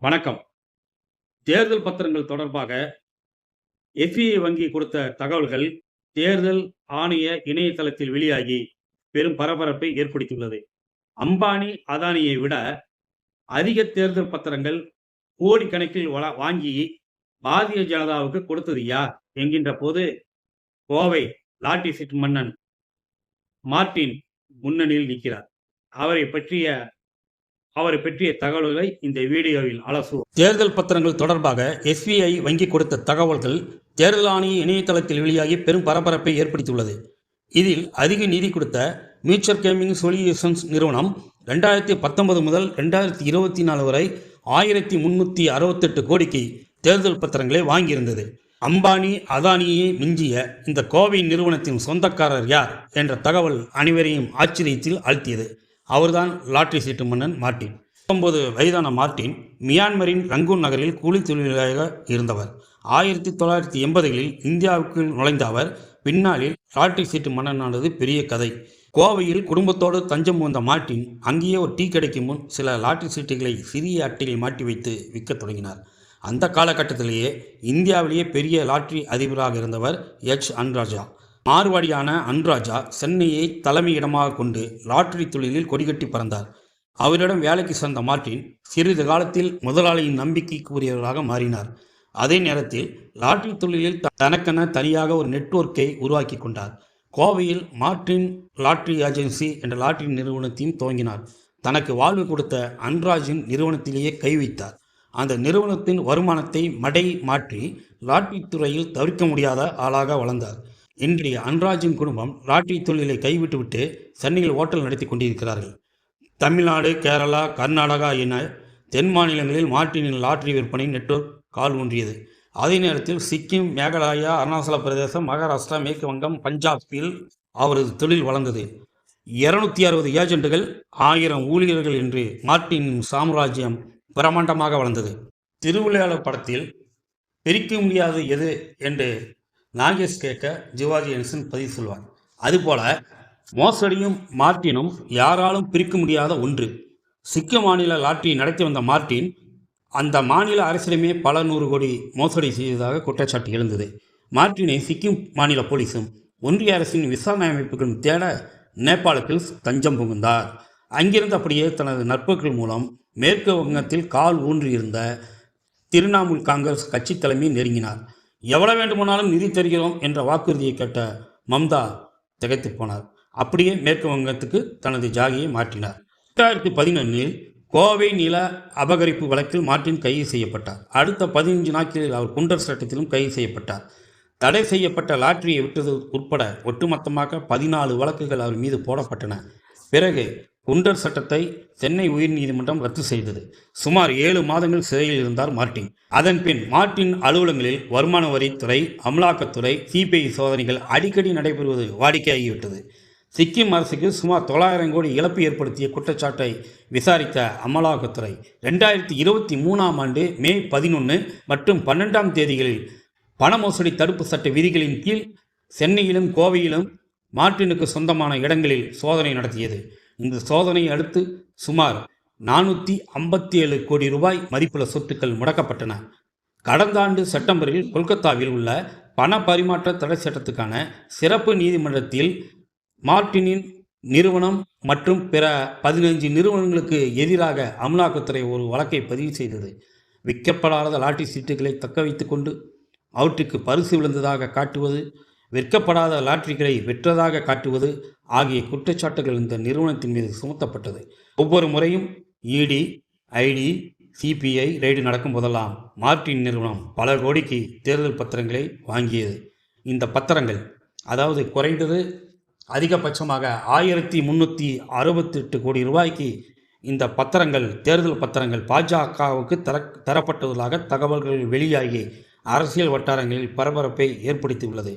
வணக்கம். தேர்தல் பத்திரங்கள் தொடர்பாக எஃப்ஐ வங்கி கொடுத்த தகவல்கள் தேர்தல் ஆணைய இணையதளத்தில் வெளியாகி பெரும் பரபரப்பை ஏற்படுத்தியுள்ளது. அம்பானி, அதானியை விட அதிக தேர்தல் பத்திரங்கள் கோடிக்கணக்கில் வாங்கி பாரதிய ஜனதாவுக்கு கொடுத்தது யார் என்கின்ற போது கோவை லாட்டரி சீட்டு மன்னன் மார்ட்டின் முன்னணியில் நிற்கிறார். அவரை பற்றிய தகவல்களை இந்த வீடியோவில் அலசுவோம். தேர்தல் பத்திரங்கள் தொடர்பாக எஸ்பிஐ வங்கி கொடுத்த தகவல்கள் தேர்தல் ஆணைய இணையதளத்தில் வெளியாகி பெரும் பரபரப்பை ஏற்படுத்தியுள்ளது. இதில் அதிக நிதி கொடுத்த மியூச்சுவல் கேமிங் சொல்யூஷன்ஸ் நிறுவனம் 2019 முதல் 2024 வரை 1368 கோடிக்கு தேர்தல் பத்திரங்களை வாங்கியிருந்தது. அம்பானி, அதானியை மிஞ்சிய இந்த கோவை நிறுவனத்தின் சொந்தக்காரர் யார் என்ற தகவல் அனைவரையும் ஆச்சரியத்தில் ஆழ்த்தியது. அவர்தான் லாட்டரி சீட்டு மன்னன் மார்ட்டின். 19 வயதான மார்ட்டின் மியான்மரின் ரங்கூன் நகரில் கூலி தொழிலாளியாக இருந்தவர். 1980களில் இந்தியாவுக்கு நுழைந்த அவர் பின்னாளில் லாட்டரி சீட்டு மன்னனானது பெரிய கதை. கோவையில் குடும்பத்தோடு தஞ்சம் புகுந்த மார்ட்டின் அங்கேயே ஒரு டீ கடைக்கு முன் சில லாட்டரி சீட்டுகளை சிறிய அட்டையில் மாட்டி வைத்து விற்க தொடங்கினார். அந்த காலகட்டத்திலேயே இந்தியாவிலேயே பெரிய லாட்டரி அதிபராக இருந்தவர் அன்ராஜா. மார்வாடியான அன்ராஜா சென்னையை தலைமையிடமாக கொண்டு லாட்டரி தொழிலில் கொடிகட்டி பறந்தார். அவரிடம் வேலைக்கு சேர்ந்த மார்ட்டின் சிறிது காலத்தில் முதலாளியின் நம்பிக்கைக்குரியவராக மாறினார். அதே நேரத்தில் லாட்டரி தொழிலில் தனக்கென தனியாக ஒரு நெட்வொர்க்கை உருவாக்கி கொண்டார். கோவையில் மார்ட்டின் லாட்டரி ஏஜென்சி என்ற லாட்டரி நிறுவனத்தையும் துவங்கினார். தனக்கு வாழ்வு கொடுத்த அன்ராஜின் நிறுவனத்திலேயே கை வைத்தார். அந்த நிறுவனத்தின் வருமானத்தை மாற்றி லாட்டரி துறையில் தவிர்க்க முடியாத ஆளாக வளர்ந்தார். இன்றைய அன்ராஜின் குடும்பம் லாட்டரி தொழிலை கைவிட்டுவிட்டு சென்னையில் ஓட்டல் நடத்தி கொண்டிருக்கிறார்கள். தமிழ்நாடு, கேரளா, கர்நாடகா என தென் மாநிலங்களில் மார்ட்டினின் லாட்டரி விற்பனை நெட்வொர்க் கால் ஊன்றியது. அதே நேரத்தில் சிக்கிம், மேகாலயா, அருணாச்சல பிரதேசம், மகாராஷ்டிரா, மேற்கு வங்கம், பஞ்சாபில் அவரது தொழில் வளர்ந்தது. 260 ஏஜென்ட்டுகள், 1000 ஊழியர்கள் என்று மார்ட்டினின் சாம்ராஜ்யம் பிரமாண்டமாக வளர்ந்தது. திருவிளையாடல் படத்தில் பிரிக்க முடியாது எது என்று நாகேஷ் கேட்க சிவாஜி கணேசன் பதிவு சொல்வார். அதுபோல மோசடியும் மார்ட்டினும் யாராலும் பிரிக்க முடியாத ஒன்று. சிக்கிம் மாநில லாட்டரி நடத்தி வந்த மார்ட்டின் அந்த மாநில அரசிடமே பல 100 கோடி மோசடி செய்ததாக குற்றச்சாட்டு எழுந்தது. மார்ட்டினை சிக்கிம் மாநில போலீஸும் ஒன்றிய அரசின் விசாரணை அமைப்புகளும் தேட நேபாளத்தில் தஞ்சம் புகுந்தார். அங்கிருந்து அப்படியே தனது நட்புகள் மூலம் மேற்கு வங்கத்தில் கால் ஊன்றியிருந்த திரிணாமுல் காங்கிரஸ் கட்சி தலைமையை நெருங்கினார். எவ்வளவு வேண்டுமானாலும் நிதி தருகிறோம் என்ற வாக்குறுதியை கேட்ட மம்தா திகைத்து போனார். அப்படியே மேற்கு வங்கத்துக்கு தனது ஜாகியை மாற்றினார். 2011 கோவை நில அபகரிப்பு வழக்கில் மார்ட்டின் கைது செய்யப்பட்டார். அடுத்த 15 நாட்களில் அவர் குண்டர் சட்டத்திலும் கைது செய்யப்பட்டார். தடை செய்யப்பட்ட லாட்டரியை விட்டது உட்பட ஒட்டுமொத்தமாக 14 வழக்குகள் அவர் மீது போடப்பட்டன. பிறகு குண்டர் சட்டத்தை சென்னை உயர்நீதிமன்றம் ரத்து செய்தது. சுமார் 7 மாதங்கள் சிறையில் இருந்தார் மார்ட்டின். அதன் பின் மார்ட்டின் அலுவலகங்களில் வருமான வரித்துறை, அமலாக்கத்துறை, சிபிஐ சோதனைகள் அடிக்கடி நடைபெறுவது வாடிக்கையாகிவிட்டது. சிக்கிம் அரசுக்கு சுமார் 900 கோடி இழப்பு ஏற்படுத்திய குற்றச்சாட்டை விசாரித்த அமலாக்கத்துறை 2023ஆம் ஆண்டு மே 11 மற்றும் 12ஆம் தேதிகளில் பண மோசடி தடுப்பு சட்ட விதிகளின் கீழ் சென்னையிலும் கோவையிலும் மார்ட்டினுக்கு சொந்தமான இடங்களில் சோதனை நடத்தியது. இந்த சோதனையை அடுத்து சுமார் 457 கோடி ரூபாய் மதிப்புள்ள சொத்துக்கள் முடக்கப்பட்டன. கடந்த ஆண்டு செப்டம்பரில் கொல்கத்தாவில் உள்ள பண பரிமாற்ற தடை சட்டத்துக்கான சிறப்பு நீதிமன்றத்தில் மார்ட்டினின் நிறுவனம் மற்றும் பிற 15 நிறுவனங்களுக்கு எதிராக அமலாக்கத்துறை ஒரு வழக்கை பதிவு செய்தது. விற்கப்படாத லாட்டரி சீட்டுகளை தக்க வைத்து கொண்டு அவற்றுக்கு பரிசு விழுந்ததாக காட்டுவது, விற்கப்படாத லாட்டரிகளை வெற்றதாக காட்டுவது ஆகிய குற்றச்சாட்டுகள் இந்த நிறுவனத்தின் மீது சுமத்தப்பட்டது. ஒவ்வொரு முறையும் இடி, ஐடி, சிபிஐ ரெய்டு நடக்கும் போதெல்லாம் மார்ட்டின் நிறுவனம் பல கோடிக்கு தேர்தல் பத்திரங்களை வாங்கியது. இந்த பத்திரங்கள், அதாவது குறைந்தது அதிகபட்சமாக 1368 கோடி ரூபாய்க்கு இந்த பத்திரங்கள், தேர்தல் பத்திரங்கள் பாஜகவுக்கு தரப்பட்டுள்ளதாக தகவல்கள் வெளியாகி அரசியல் வட்டாரங்களில் பரபரப்பை ஏற்படுத்தியுள்ளது.